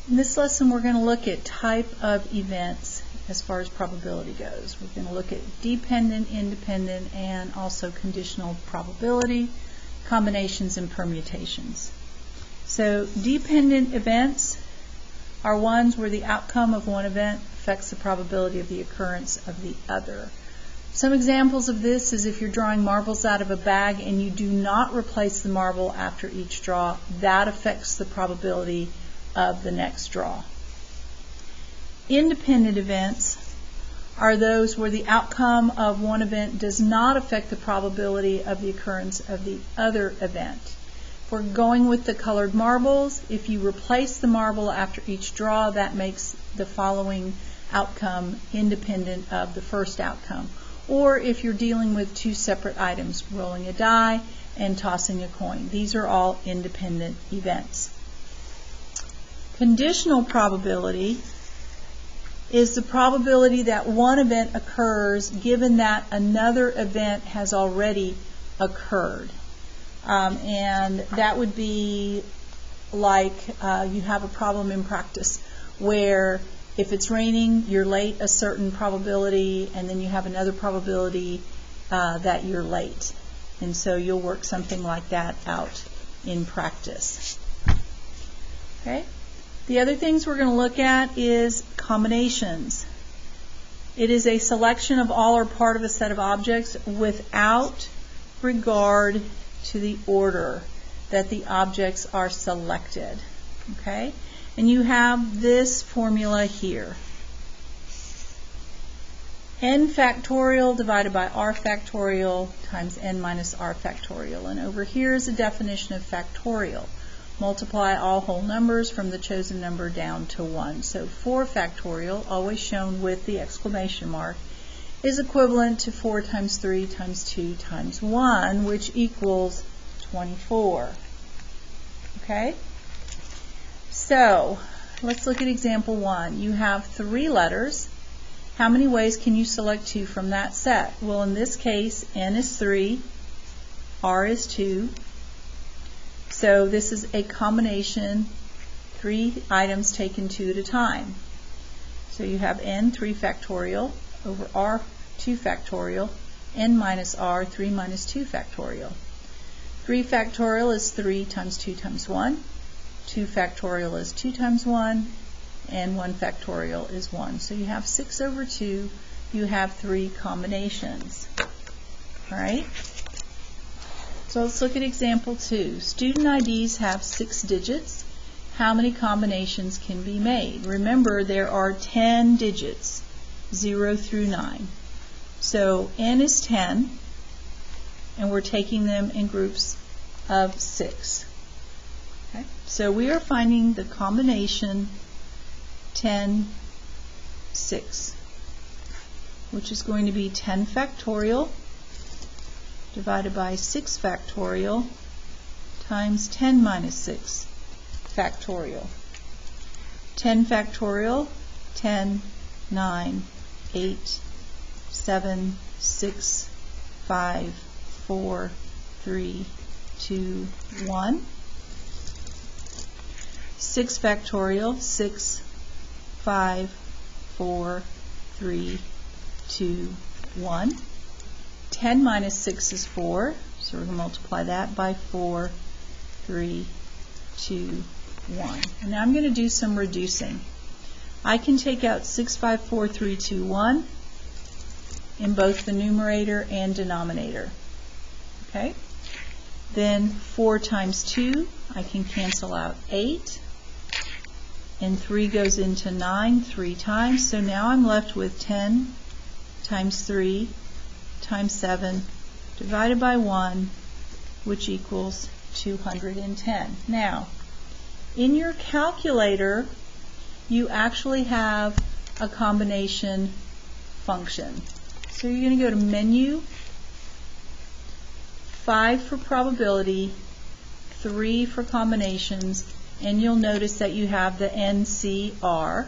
In this lesson, we're going to look at type of events as far as probability goes. We're going to look at dependent, independent, and also conditional probability, combinations, and permutations. So dependent events are ones where the outcome of one event affects the probability of the occurrence of the other. Some examples of this is if you're drawing marbles out of a bag and you do not replace the marble after each draw, that affects the probability of the next draw. Independent events are those where the outcome of one event does not affect the probability of the occurrence of the other event. If we're going with the colored marbles, if you replace the marble after each draw, that makes the following outcome independent of the first outcome. Or if you're dealing with two separate items, rolling a die and tossing a coin. These are all independent events. Conditional probability is the probability that one event occurs given that another event has already occurred. And that would be like you have a problem in practice where if it's raining, you're late a certain probability, and then you have another probability that you're late. And so you'll work something like that out in practice. Okay? The other things we're going to look at is combinations. It is a selection of all or part of a set of objects without regard to the order that the objects are selected. Okay? And you have this formula here. N factorial divided by R factorial times N minus R factorial. And over here is a definition of factorial. Multiply all whole numbers from the chosen number down to 1. So 4 factorial, always shown with the exclamation mark, is equivalent to 4 times 3 times 2 times 1, which equals 24. Okay? So, let's look at example 1. You have 3 letters. How many ways can you select 2 from that set? Well, in this case, N is 3, R is 2. So this is a combination, 3 items taken 2 at a time. So you have N 3 factorial over R 2 factorial, N minus R 3 minus 2 factorial. 3 factorial is 3 times 2 times 1. 2 factorial is 2 times 1. And 1 factorial is 1. So you have 6 over 2. You have 3 combinations. All right? So let's look at example 2. Student IDs have 6 digits. How many combinations can be made? Remember, there are 10 digits, 0 through 9. So N is 10, and we're taking them in groups of 6. Okay? So we are finding the combination 10, 6, which is going to be 10 factorial divided by 6 factorial times 10 minus 6 factorial. 10 factorial, 10, 9, 8, 7, 6, 5, 4, 3, 2, 1. 6 factorial, 6, 5, 4, 3, 2, 1. 10 minus 6 is 4, so we're going to multiply that by 4, 3, 2, 1. And now I'm going to do some reducing. I can take out 6, 5, 4, 3, 2, 1 in both the numerator and denominator. Okay? Then 4 times 2, I can cancel out 8. And 3 goes into 9 3 times. So now I'm left with 10 times 3 times 7 divided by 1, which equals 210. Now, in your calculator, you actually have a combination function. So you're going to go to Menu, 5 for probability, 3 for combinations, and you'll notice that you have the NCR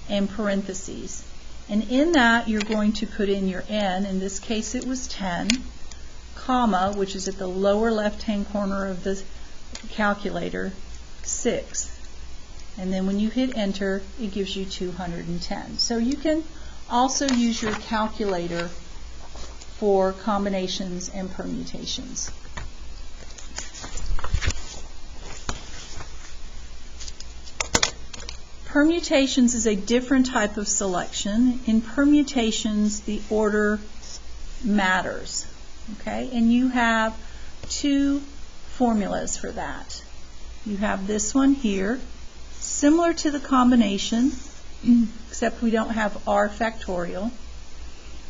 and parentheses. And in that, you're going to put in your N. In this case, it was 10, comma, which is at the lower left-hand corner of the calculator, 6. And then when you hit enter, it gives you 210. So you can also use your calculator for combinations and permutations. Permutations is a different type of selection. In permutations, the order matters. Okay? And you have two formulas for that. You have this one here, similar to the combination, except we don't have r factorial.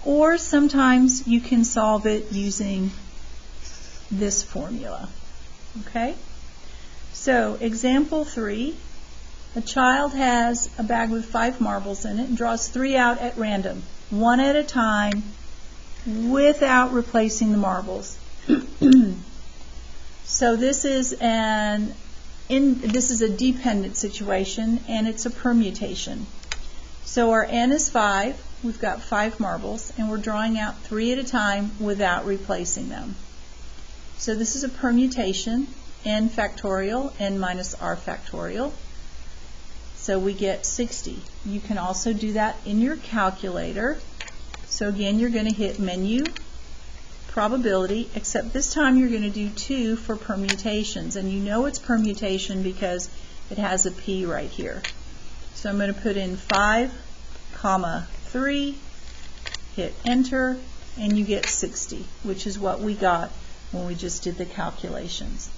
Or sometimes you can solve it using this formula. Okay? So, example 3. A child has a bag with 5 marbles in it and draws 3 out at random, one at a time, without replacing the marbles. So this is a dependent situation, and it's a permutation. So our n is 5. We've got 5 marbles, and we're drawing out 3 at a time without replacing them. So this is a permutation, n factorial, n minus r factorial. So we get 60. You can also do that in your calculator. So again, you're going to hit menu, probability, except this time you're going to do 2 for permutations. And you know it's permutation because it has a p right here. So I'm going to put in 5, 3, hit enter, and you get 60, which is what we got when we just did the calculations.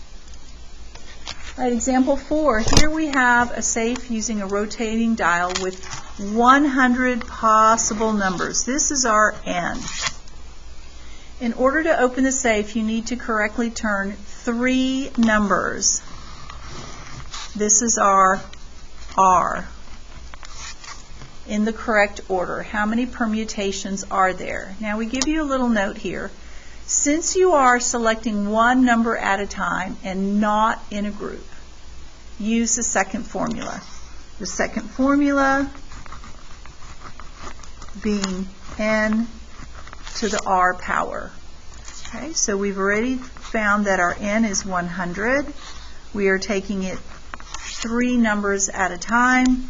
All right, example 4. Here we have a safe using a rotating dial with 100 possible numbers. This is our n. In order to open the safe, you need to correctly turn 3 numbers. This is our r. In the correct order. How many permutations are there? Now we give you a little note here. Since you are selecting one number at a time and not in a group, use the second formula. The second formula being n to the r power. Okay, so we've already found that our n is 100. We are taking it 3 numbers at a time.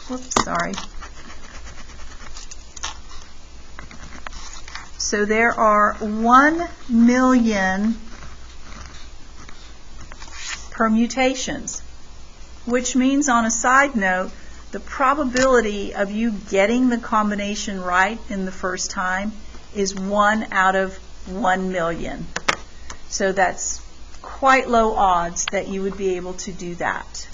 Whoops, sorry. So there are 1 million permutations, which means, on a side note, the probability of you getting the combination right in the first time is 1 out of 1 million. So that's quite low odds that you would be able to do that.